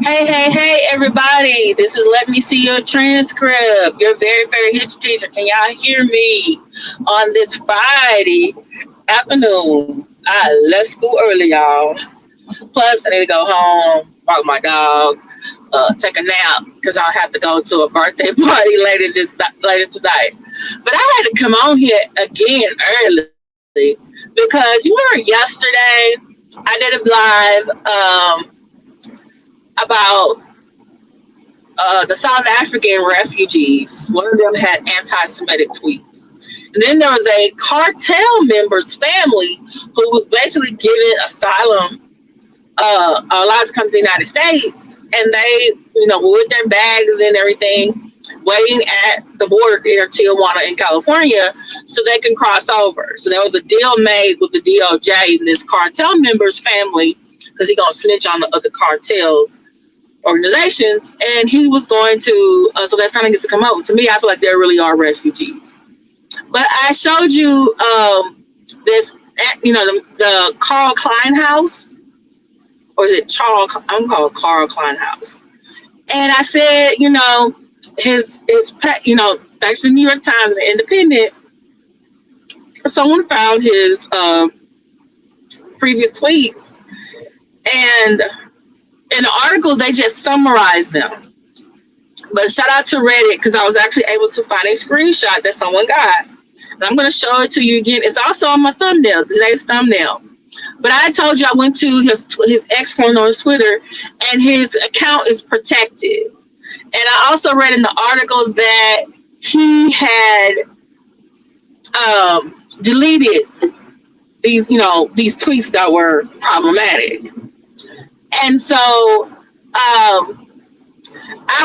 Hey, everybody. This is Let Me See Your Transcript. Your very history teacher. Can y'all hear me on this Friday afternoon? I left school early, y'all. Plus, I need to go home, walk my dog, take a nap because I'll have to go to a birthday party later tonight. But I had to come on here again early because you remember yesterday I did a live about the South African refugees. One of them had anti-Semitic tweets. And then there was a cartel member's family who was basically given asylum, allowed to come to the United States. And they, with their bags and everything, waiting at the border near Tijuana in California so they can cross over. So there was a deal made with the DOJ and this cartel member's family because he's going to snitch on the other cartels organizations, and he was going to so that family gets to come out. To me, I feel like there really are refugees. But I showed you this, the Carl Klein house, or is it Charles? I'm called Carl Klein house, and I said, his pet, thanks to the New York Times and the Independent, someone found his previous tweets, and in the article, they just summarized them. But shout out to Reddit because I was actually able to find a screenshot that someone got. And I'm going to show it to you again. It's also on my thumbnail, today's thumbnail. But I told you I went to his ex phone on Twitter, and his account is protected. And I also read in the articles that he had deleted these tweets that were problematic. And so I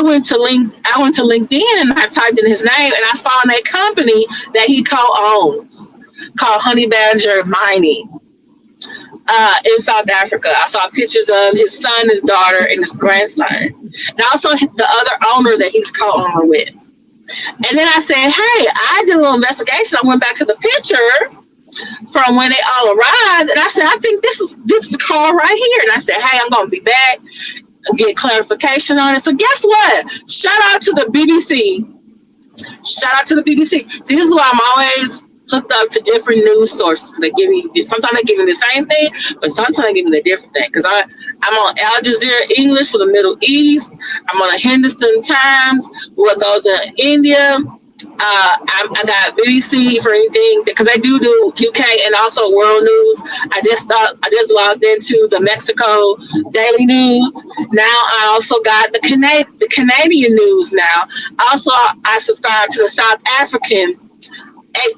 went to LinkedIn and I typed in his name and I found a company that he co-owns called Honey Badger Mining in South Africa. I saw pictures of his son, his daughter, and his grandson, and also the other owner that he's co-owner with. And then I said, hey, I did a little investigation. I went back to the picture from when they all arrived, and I said, I think this is Carl right here. And I said, hey, I'm gonna be back and get clarification on it. So guess what? Shout out to the BBC. Shout out to the BBC. See, this is why I'm always hooked up to different news sources. Sometimes they give me the same thing, but sometimes they give me the different thing. Because I'm on Al Jazeera English for the Middle East. I'm on a Hindustan Times, what goes in India. I got BBC for anything because I do UK and also world news. I just logged into the Mexico Daily News. Now I also got the Canadian news now. Also, I subscribe to the South African. I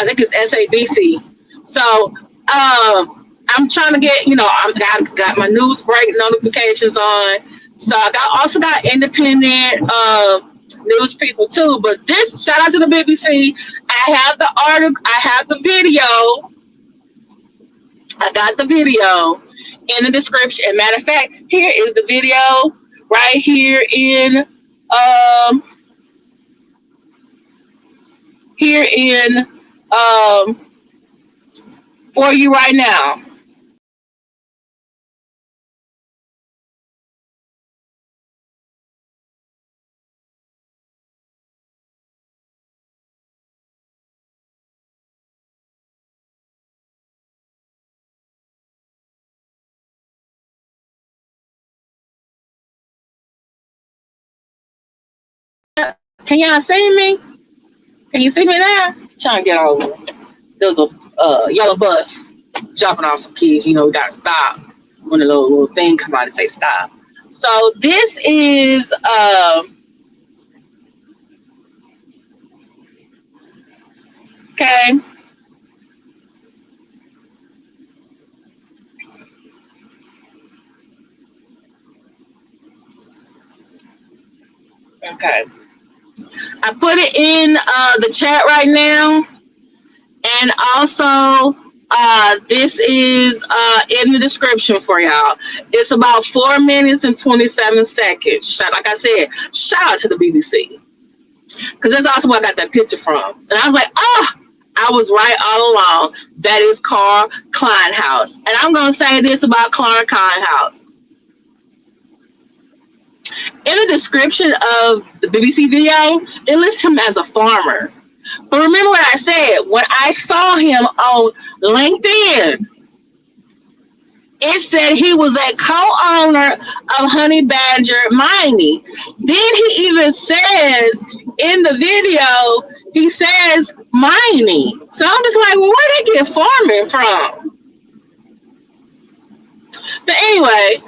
think it's SABC. So I'm trying to get I got my news break notifications on. So I also got independent news people too, but this shout out to the BBC. I have the article, I have the video. I got the video in the description. And matter of fact, here is the video right here in for you right now. Can y'all see me? Can you see me now? Trying to get over. There's a yellow bus dropping off some kids. We gotta stop when the little thing come out and say stop. So this is okay. Okay. I put it in the chat right now, and also this is in the description for y'all. It's about 4 minutes and 27 seconds. Like I said, shout out to the BBC because that's also where I got that picture from. And I was like, I was right all along. That is Carl Klein house. And I'm gonna say this about Carl Klein house. In the description of the BBC video, it lists him as a farmer. But remember what I said, when I saw him on LinkedIn, it said he was a co-owner of Honey Badger Mining. Then he even says in the video, he says mining. So I'm just like, well, where they get farming from? But anyway,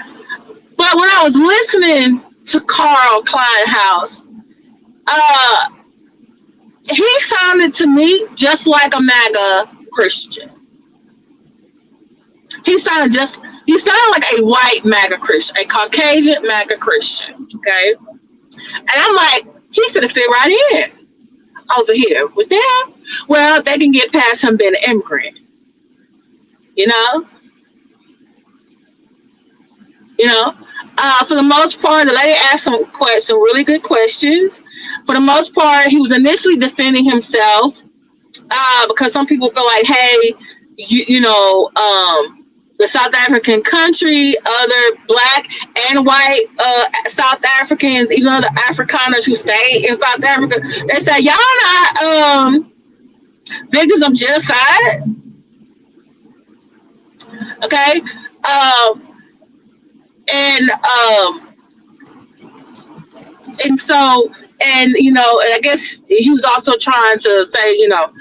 but when I was listening to Carl Kleinhaus, he sounded to me just like a MAGA Christian. He sounded like a white MAGA Christian, a Caucasian MAGA Christian. Okay. And I'm like, he finna fit right in over here with them. Well, they can get past him being an immigrant. You know? For the most part, the lady asked some really good questions. For the most part, he was initially defending himself because some people feel like, hey, the South African country, other black and white South Africans, even other Afrikaners who stay in South Africa, they say, y'all not victims of genocide. Okay? And so, and I guess he was also trying to say, but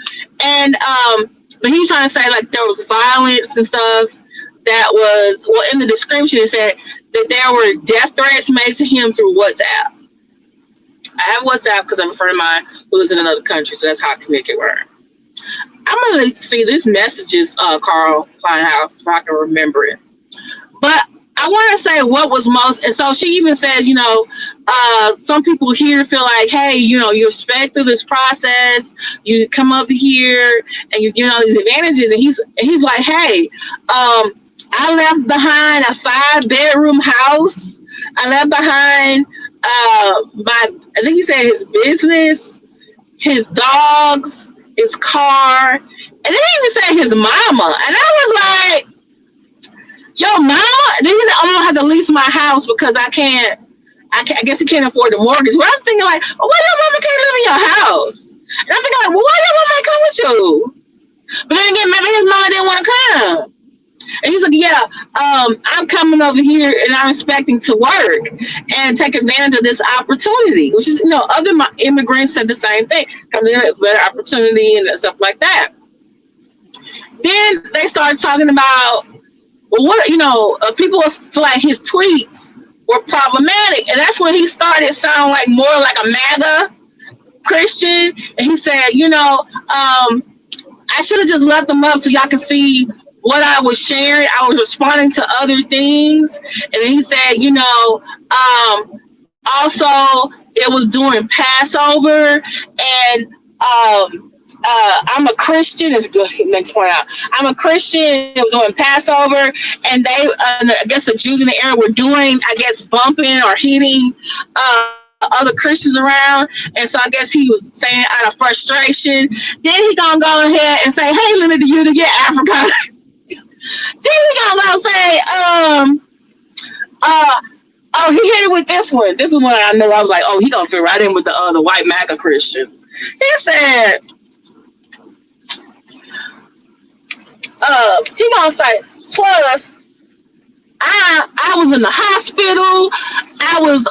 he was trying to say like there was violence and stuff that was, well, in the description it said that there were death threats made to him through WhatsApp. I have WhatsApp because I'm a friend of mine who lives in another country, so that's how I communicate with her. I'm gonna see this messages, Carl Kleinhaus, if I can remember it. But I want to say what was most, and so she even says, some people here feel like, hey, you respect through this process, you come up here and you're getting all these advantages, and he's like, hey, I left behind a 5-bedroom house. I left behind I think he said his business, his dogs, his car, and then he even said his mama, and I was like, yo, mama. Then he said, I'm gonna have to lease my house because I guess he can't afford the mortgage. But I'm thinking like, well, why your mama can't live in your house? And I'm thinking like, well, why your mama ain't come with you? But then again, maybe his mama didn't want to come. And he's like, yeah, I'm coming over here and I'm expecting to work and take advantage of this opportunity, which is, other immigrants said the same thing. Coming in with better opportunity and stuff like that. Then they started talking about, well, what, people feel like his tweets were problematic. And that's when he started sounding like more like a MAGA Christian. And he said, I should have just left them up so y'all can see what I was sharing. I was responding to other things. And then he said, also it was during Passover, and I'm a Christian. It's good to point out. I'm a Christian. It was during Passover, and they, I guess the Jews in the area were doing, bumping or hitting other Christians around, and so I guess he was saying out of frustration. Then he gonna go ahead and say, "Hey, let me do you to get Africa." Then he gonna go say, "Oh, he hit it with this one. This is one I know." I was like, "Oh, he gonna fit right in with the other white MAGA Christians." He said, he gonna say, plus I was in the hospital, I was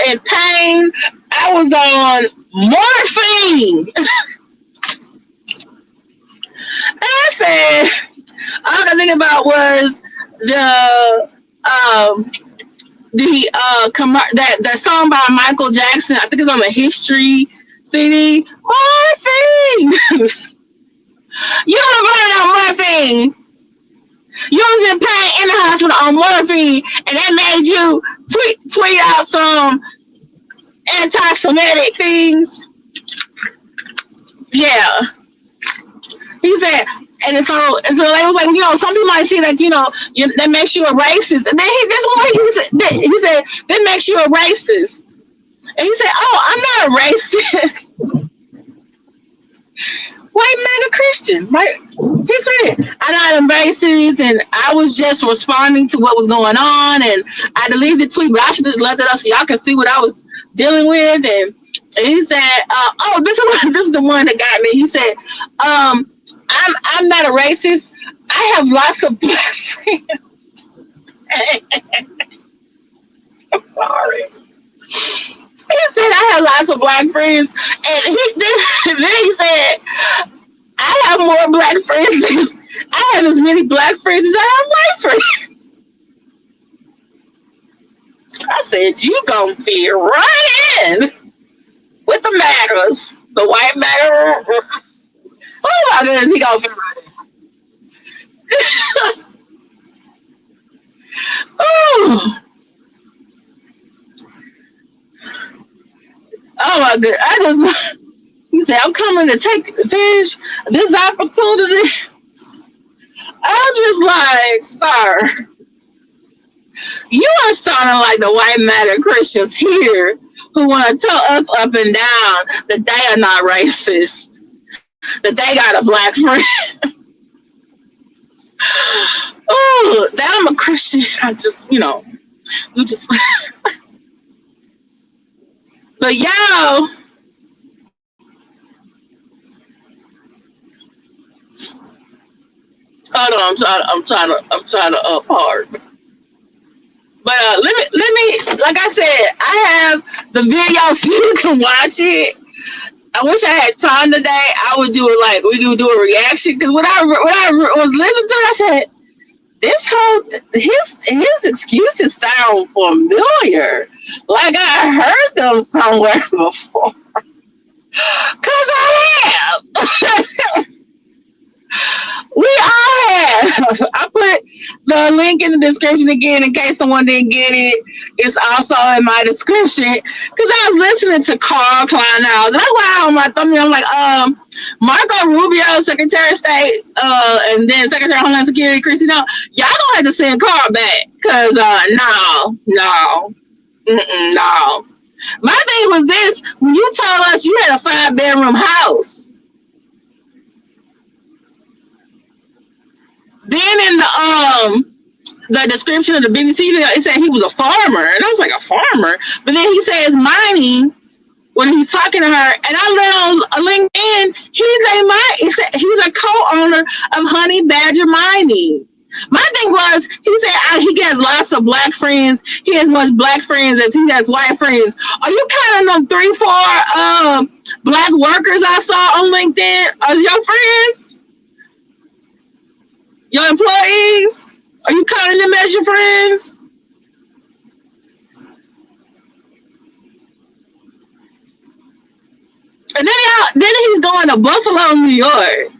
in pain, I was on morphine. And I said, all I could think about was that song by Michael Jackson. I think it's on the History CD. Morphine. You were running on morphine. You was in pain in the hospital on morphine, and that made you tweet out some anti-Semitic things. Yeah. He said, and so they was like, some people might see that, that makes you a racist. And then he said, that makes you a racist. And he said, oh, I'm not a racist. white MAGA Christian, right? He said it. I not racist, and I was just responding to what was going on, and I deleted the tweet, but I should just let it up so y'all can see what I was dealing with. And he said, "Oh, this is the one that got me." He said, I'm not a racist. I have lots of black friends." I'm sorry. He said, "I have lots of black friends," and then he said, "I have more black friends. I have as many black friends as I have white friends." I said, "You gonna fit right in with the MAGAs, the white MAGA." Oh my goodness, he gonna fit right in. Oh, oh my god! He said, "I'm coming to take advantage of this opportunity." I'm just like, "Sir, you are sounding like the white MAGA Christians here who want to tell us up and down that they are not racist, that they got a black friend." Oh, that I'm a Christian. I just, you just, but y'all, hold on, I'm trying to up hard. But let me, like I said, I have the video so you can watch it. I wish I had time today. I would do it like we could do a reaction because when I was listening to it, I said, this whole his excuses sound familiar, like I heard them somewhere before. Cause I have. We all have. I put the link in the description again in case someone didn't get it. It's also in my description because I was listening to Carl Kleinhaus, and that's why on my thumbnail I'm like, Marco Rubio, Secretary of State, and then Secretary of Homeland Security, Chrissy. No, y'all gonna have to send Carl back because no. My thing was this: when you told us you had a 5-bedroom house. Then in the description of the BBC video, it said he was a farmer, and I was like, a farmer. But then he says mining when he's talking to her, and I let on LinkedIn. He's a co-owner of Honey Badger Mining. My thing was, he said he has lots of black friends. He has much black friends as he has white friends. Are you counting them 3-4 black workers I saw on LinkedIn as your friends? Your employees? Are you counting them as your friends? And then he's going to Buffalo, New York.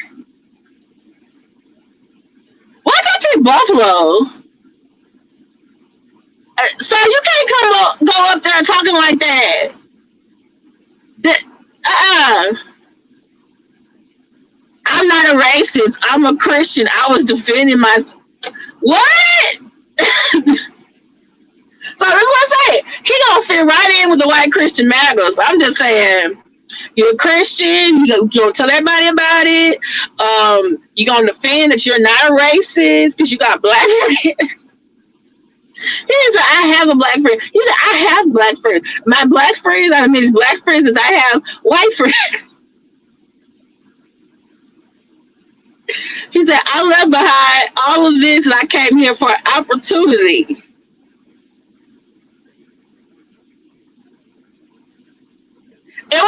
Why'd you pick Buffalo? So you can't go up there talking like that. I'm not a racist. I'm a Christian. I was defending myself. What? So that's what I say. He gonna fit right in with the white Christian MAGAs. I'm just saying, you're a Christian. You gonna tell everybody about it. You gonna defend that you're not a racist because you got black friends. He said, "I have a black friend." He said, "I have black friends. My black friends are as black friends as I have white friends." He said, "I left behind all of this and I came here for opportunity." It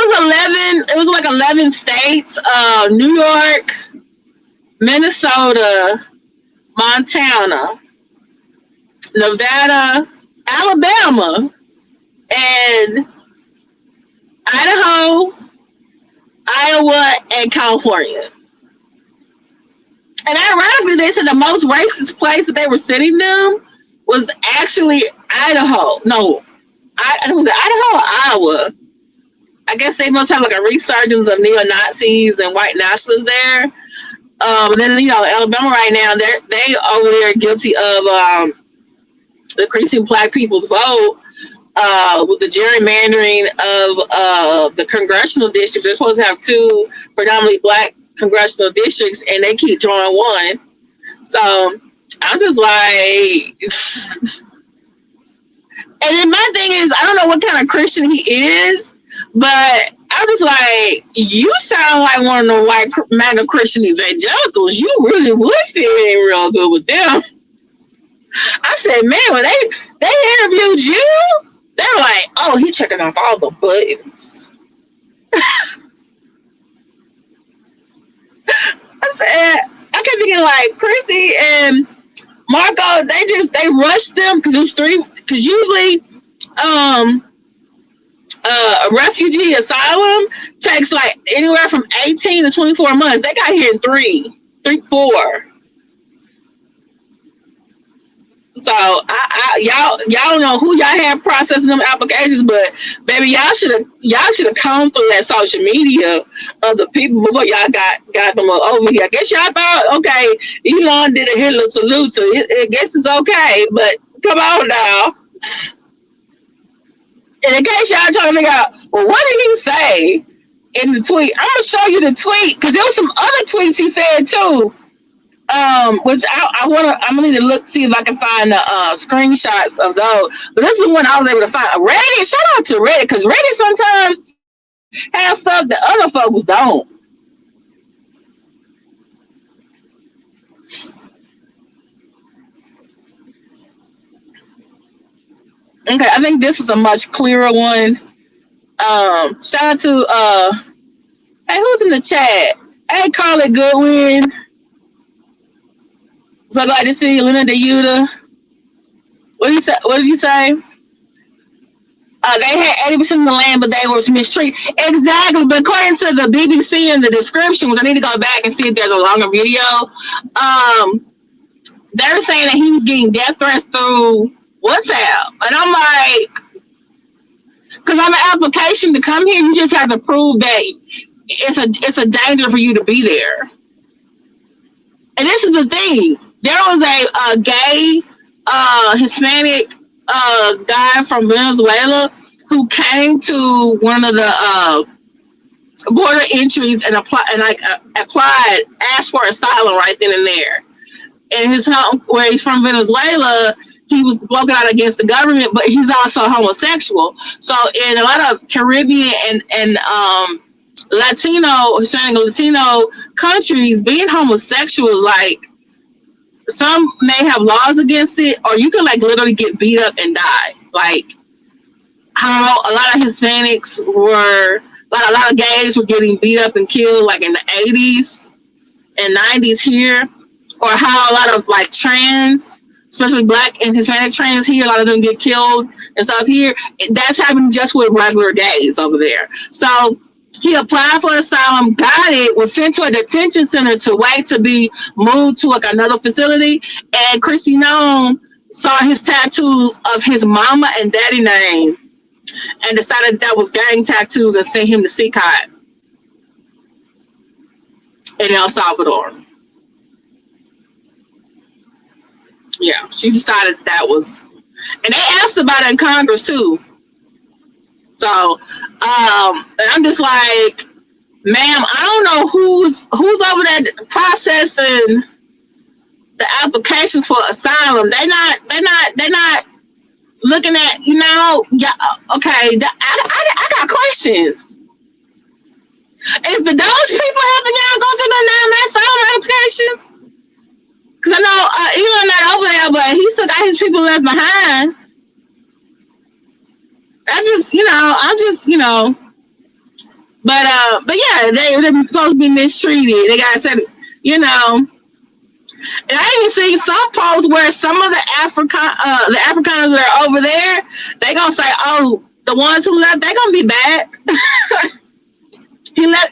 was like 11 states, New York, Minnesota, Montana, Nevada, Alabama, and Idaho, Iowa, and California. And ironically, they said the most racist place that they were sending them was actually Idaho. No, was it Idaho or Iowa? I guess they must have like a resurgence of neo-Nazis and white nationalists there. And then Alabama right now, they over there guilty of increasing black people's vote with the gerrymandering of the congressional districts. They're supposed to have 2 predominantly black congressional districts, and they keep drawing one. So I'm just like, and then my thing is, I don't know what kind of Christian he is, but I'm just like, you sound like one of the white MAGA Christian evangelicals. You really would fit in real good with them. I said, man, when they interviewed you, they were like, oh, he checking off all the buttons. I said, I kept thinking like Christy and Marco, they rushed them because it was three. Because usually, a refugee asylum takes like anywhere from 18 to 24 months. They got here in three, 4. So y'all don't know who y'all had processing them applications, but baby, y'all should have come through that social media of the people before y'all got them over here. I guess y'all thought, okay, Elon did a Hitler salute, so I guess it's okay. But come on now. And in case y'all trying to figure out, well, what did he say in the tweet? I'm gonna show you the tweet because there was some other tweets he said too. Which I'm gonna need to look, see if I can find the screenshots of those. But this is the one I was able to find. Reddit, shout out to Reddit, because Reddit sometimes has stuff that other folks don't. Okay, I think this is a much clearer one. Shout out to hey, who's in the chat? Hey, Carly Goodwin. So glad to see you, Linda DeYuta. What did you say? What did you say? They had 80% of the land, but they were mistreated. Exactly. But according to the BBC in the description, which I need to go back and see if there's a longer video, they're saying that he was getting death threats through WhatsApp. And I'm like, because on the application to come here, you just have to prove that it's a danger for you to be there. And this is the thing. There was a gay Hispanic guy from Venezuela who came to one of the border entries and applied, asked for asylum right then and there. In his home, where he's from Venezuela, he was spoken out against the government, but he's also homosexual. So in a lot of Caribbean and Hispanic Latino countries, being homosexual is like, some may have laws against it, or you can like literally get beat up and die. Like how a lot of Hispanics were, a lot of gays were getting beat up and killed like in the 80s and 90s here, or how a lot of like trans, especially Black and Hispanic trans here, a lot of them get killed and stuff here. That's happening just with regular gays over there. So he applied for asylum, got it, was sent to a detention center to wait to be moved to like another facility. And Chrissy Nome saw his tattoos of his mama and daddy name and decided that was gang tattoos and sent him to CCOT in El Salvador. Yeah, she decided that was, and they asked about it in Congress too. So, and I'm just like, ma'am, I don't know who's over there processing the applications for asylum. They're not looking at, yeah, okay, I got questions. Is the those people helping y'all go through the asylum applications? Because I know Elon not over there, but he still got his people left behind. I'm just, but yeah, they're supposed to be mistreated. They got said, and I even see some posts where some of the Afrikaners that are over there, they gonna say, oh, the ones who left, they gonna be back. He left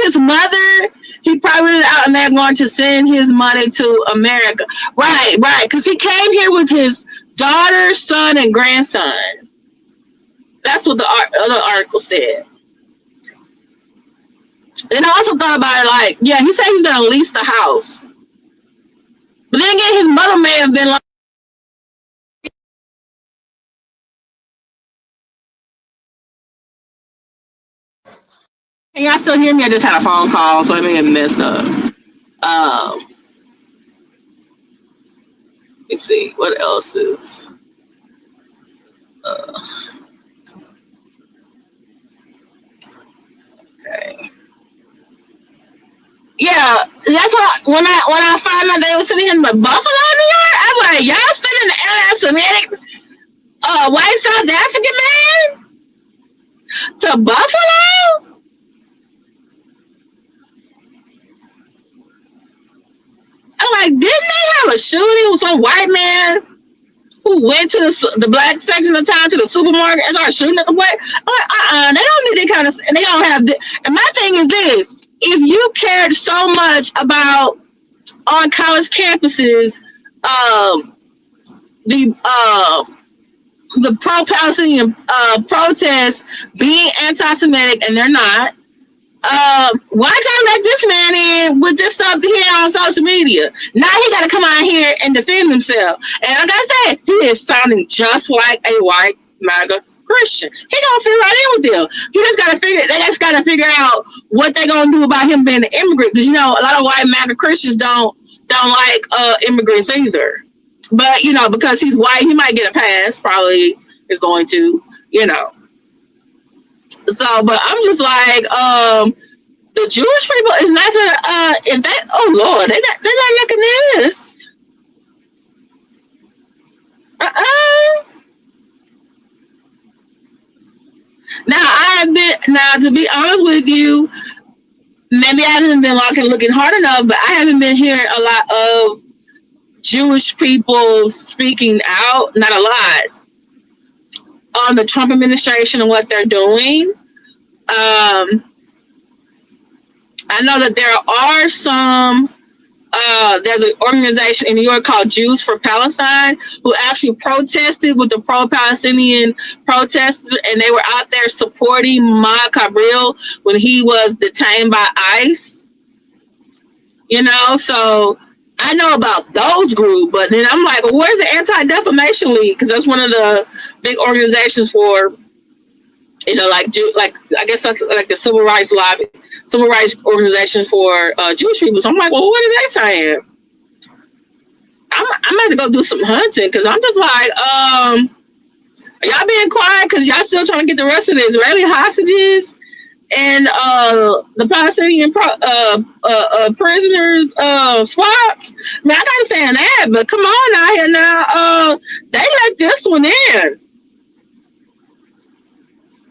his mother. He probably was out and they're going to send his money to America. Right, because he came here with his daughter, son, and grandson. That's what the other article said. And I also thought about it like, yeah, he said he's going to lease the house. But then again, his mother may have been like, Can y'all still hear me? I just had a phone call, so it may have messed up. Let's see what else is. Okay. Yeah, that's what when I found out they were sending him to Buffalo, New York. I was like, y'all sending the anti-Semitic white South African man to Buffalo? I'm like, didn't they have a shooting with some white man who went to the black section of town to the supermarket and started shooting at the boy? I'm like, they don't need that kind of, and they don't have. And my thing is this: if you cared so much about on college campuses, the pro-Palestinian protests being anti-Semitic, and they're not. Why y'all let this man in with this stuff here on social media? Now he got to come out here and defend himself. And like I said, he is sounding just like a white MAGA Christian. He gonna fit right in with them. He just got to figure. They just got to figure out what they gonna do about him being an immigrant. Because you know, a lot of white MAGA Christians don't like immigrants either. But you know, because he's white, he might get a pass. Probably is going to. You know. So, but I'm just like, the Jewish people is not gonna if they oh Lord, they're not looking at this. Now to be honest with you, maybe I haven't been looking hard enough, but I haven't been hearing a lot of Jewish people speaking out, not a lot, on the Trump administration and what they're doing. I know that there are some. There's an organization in New York called Jews for Palestine who actually protested with the pro-Palestinian protesters, and they were out there supporting Mahmoud Kabril when he was detained by ICE. You know, so I know about those groups, but then I'm like, well, where's the Anti-Defamation League? Because that's one of the big organizations for, you know, like I guess that's like the civil rights organization for Jewish people. So I'm like, well, what are they saying? I'm about to go do some hunting because I'm just like, y'all being quiet because y'all still trying to get the rest of the Israeli hostages and the Palestinian prisoners swapped. I mean, I gotta saying that, but come on out here now. They let this one in.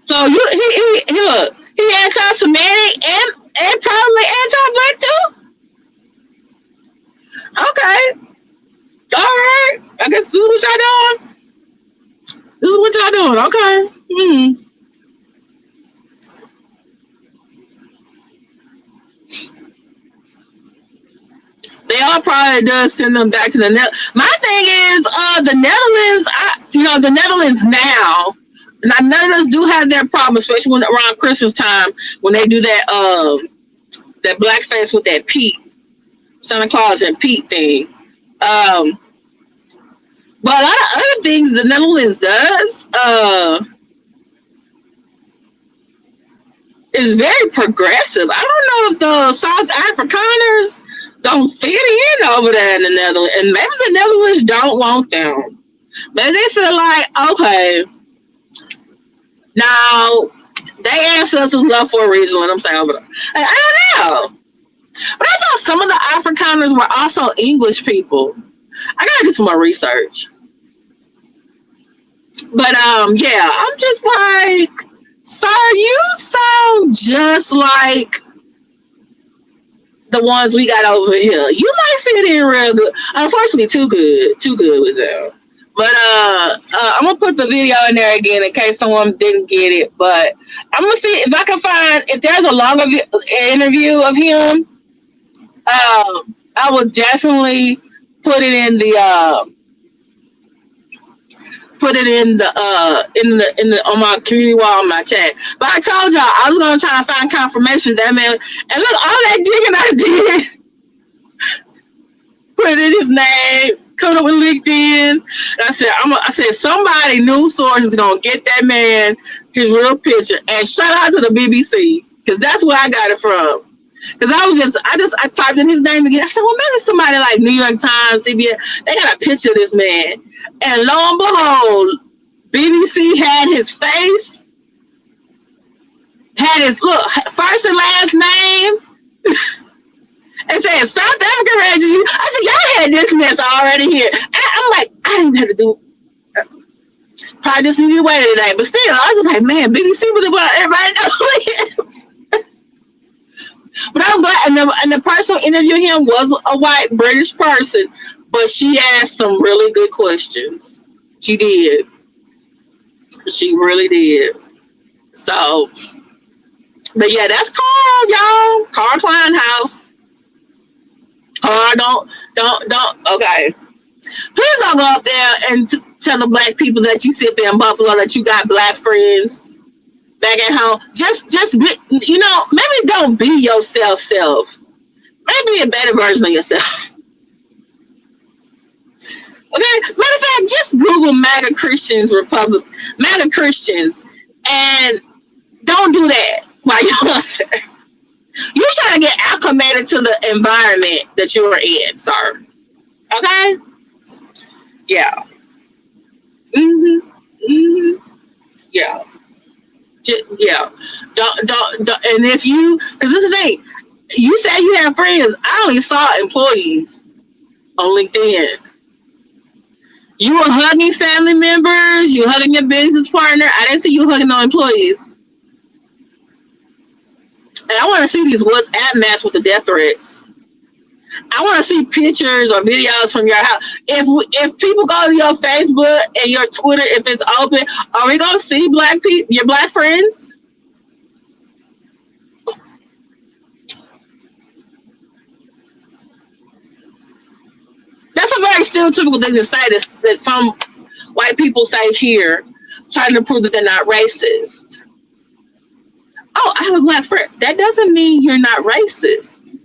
So he look, he anti-Semitic and probably anti-black too. Okay, all right. I guess this is what y'all doing. This is what y'all doing. Okay. They all probably does send them back to the Netherlands. My thing is, the Netherlands. The Netherlands now. Now, Netherlands do have their problems, especially when around Christmas time when they do that blackface with that Pete, Santa Claus and Pete thing. But a lot of other things the Netherlands does is very progressive. I don't know if the South Afrikaners don't fit in over there in the Netherlands, and maybe the Netherlands don't want them. But they feel like, okay, now they ancestors left for a reason. What I'm saying over there, I don't know. But I thought some of the Afrikaners were also English people. I gotta do some more research. But yeah, I'm just like, sir, you sound just like the ones we got over here. You might fit in real good. Unfortunately, too good with them. But I'm gonna put the video in there again in case someone didn't get it. But I'm gonna see if I can find if there's a longer interview of him. I will definitely put it in the on my community wall on my chat. But I told y'all I was gonna try to find confirmation that man. And look, all that digging I did, put in his name, come up with LinkedIn. And I said somebody news source is gonna get that man his real picture. And shout out to the BBC because that's where I got it from. Because I typed in his name again. I said, well, maybe somebody like New York Times, CBS, they got a picture of this man. And lo and behold, BBC had his face, had his first and last name, and said South Africa Refugee. I said, y'all had this mess already here. And I'm like, I didn't have to do. Probably just needed to wait today, but still, I was just like, man, BBC would have everybody knows. But I'm glad, and the person who interviewed him was a white British person, but she asked some really good questions. She did. She really did. So, but yeah, that's Carl, y'all. Carl Kleinhaus. Carl, don't. Okay. Please don't go up there and tell the black people that you sit there in Buffalo that you got black friends back at home. Just be, maybe don't be yourself. Maybe be a better version of yourself. Okay? Matter of fact, just Google MAGA Christians, MAGA Christians, and don't do that while you're out there. You're trying to get acclimated to the environment that you're in, sir. Okay? Yeah. Yeah. Yeah. Don't. And if you, because this is the thing, you say you have friends. I only saw employees on LinkedIn. You were hugging family members. You were hugging your business partner. I didn't see you hugging no employees. And I want to see these WhatsApp match with the death threats. I want to see pictures or videos from your house. If people go to your Facebook and your Twitter, if it's open, are we gonna see black people, your black friends? That's a very stereotypical thing to say. That some white people say here, trying to prove that they're not racist. Oh, I have a black friend. That doesn't mean you're not racist.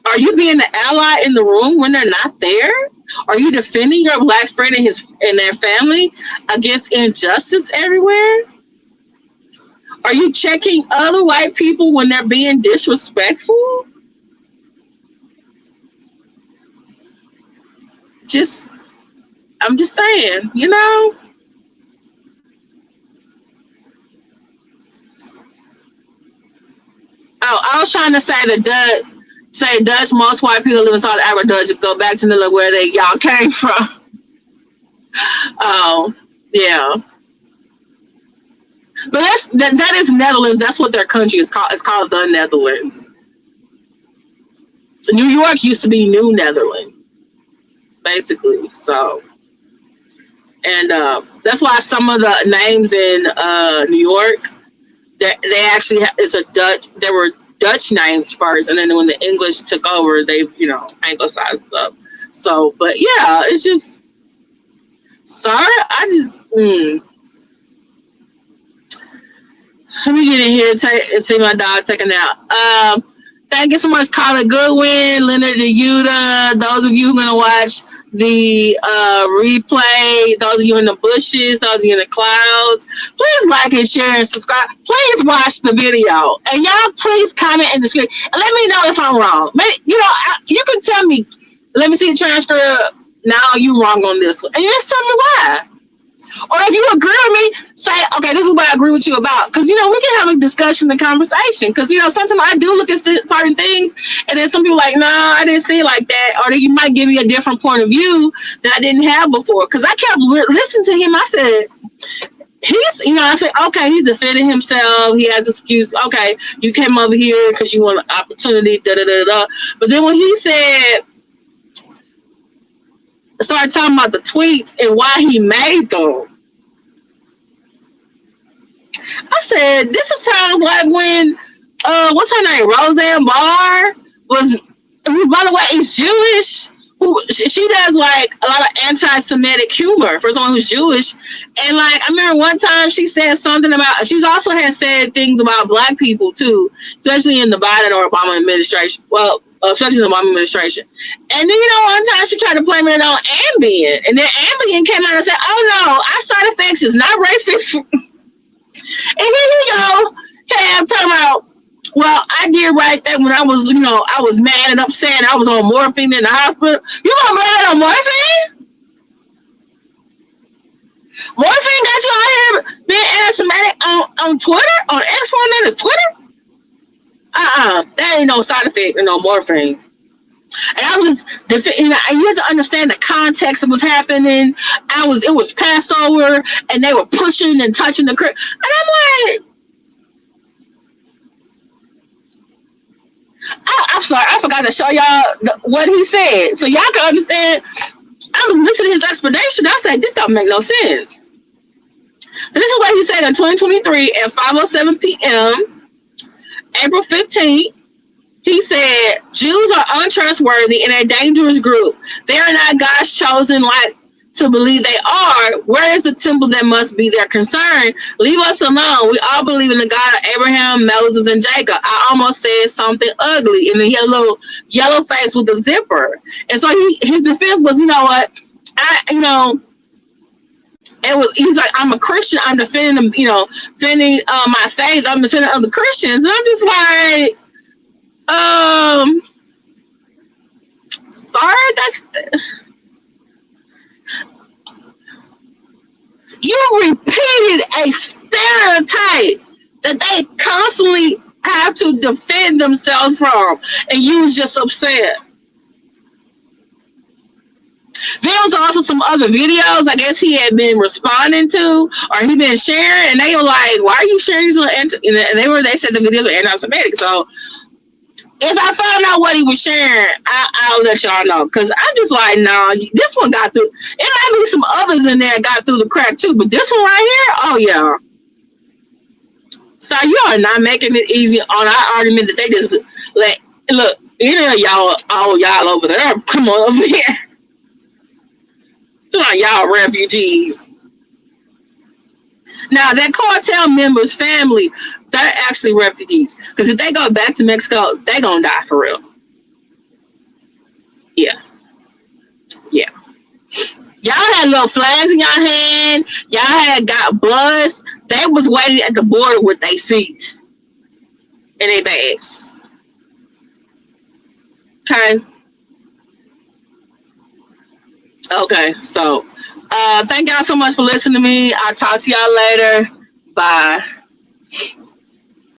Are you being the ally in the room when they're not there? Are you defending your black friend and their family against injustice everywhere? Are you checking other white people when they're being disrespectful? I'm just saying, Oh, I was trying to say Dutch, most white people live in South Africa, Dutch, go back to where y'all came from. Oh, yeah. But that is Netherlands. That's what their country is called. It's called the Netherlands. New York used to be New Netherlands, basically. So, and that's why some of the names in New York, they actually it's a Dutch. There were Dutch names first, and then when the English took over, they anglicized stuff. So, but yeah, it's just, sorry, Let me get in here and see my dog taking out. Thank you so much, Carla Goodwin, Leonard DeYuta. Those of you who are gonna watch the replay, those of you in the bushes, those of you in the clouds, please like and share and subscribe. Please watch the video, and y'all please comment in the screen and let me know if I'm wrong. Maybe, you can tell me. Let me see the transcript. Now you wrong on this one, and you just tell me why. Or if you agree with me, say, okay, this is what I agree with you about. Because, we can have a discussion and conversation. Because, sometimes I do look at certain things, and then some people are like, no, I didn't see it like that. Or you might give me a different point of view that I didn't have before. Because I kept listening to him. I said, I said, okay, he's defending himself. He has excuse. Okay, you came over here because you want an opportunity, da-da-da-da. But then when he started talking about the tweets and why he made them, I said, this sounds like when what's her name, Roseanne Barr who by the way is Jewish, who she does like a lot of anti-Semitic humor for someone who's Jewish. And like I remember one time she said something about, she's also has said things about black people too, especially in the Biden or Obama administration. Well, especially in the Obama administration. And then one time she tried to blame it on Ambien, and then Ambien came out and said, "Oh no, our side effects is not racist." And here you go. Hey, I'm talking about, well, I did right there when I was, I was mad and upset. I was on morphine in the hospital. You gonna blame it on morphine? Morphine got you out here being anti-Semitic on Twitter, on X formerly is Twitter? That ain't no side effect of no morphine. And I was, you have to understand the context of what's happening. It was Passover, and they were pushing and touching the and I'm like, I'm sorry, I forgot to show y'all what he said, so y'all can understand. I was listening to his explanation. I said, this don't make no sense. So this is what he said in 2023 at 5:07 p.m., April 15th. He said, Jews are untrustworthy and a dangerous group. They are not God's chosen like to believe they are. Where is the temple that must be their concern? Leave us alone. We all believe in the God of Abraham, Moses, and Jacob. I almost said something ugly. And then he had a little yellow face with a zipper. And so his defense was, you know what? He's like, I'm a Christian. I'm defending, defending my faith. I'm defending other Christians. And I'm just like, sorry, you repeated a stereotype that they constantly have to defend themselves from, and you was just upset. There was also some other videos I guess he had been responding to, or he been sharing, and they were like, why are you sharing these? And they said the videos are anti-Semitic. So if I found out what he was sharing, I'll let y'all know. Because I'm just like, no, this one got through. It might be some others in there got through the crack too, but this one right here, oh yeah. So you are not making it easy on our argument that they just let, look, y'all, all y'all over there, come on over here. It's like y'all refugees. Now, that cartel member's family, they're actually refugees. Because if they go back to Mexico, they're going to die for real. Yeah. Yeah. Y'all had little flags in y'all hand. Y'all had got bus. They was waiting at the border with their feet in their bags. Okay. Okay. So, thank y'all so much for listening to me. I'll talk to y'all later. Bye.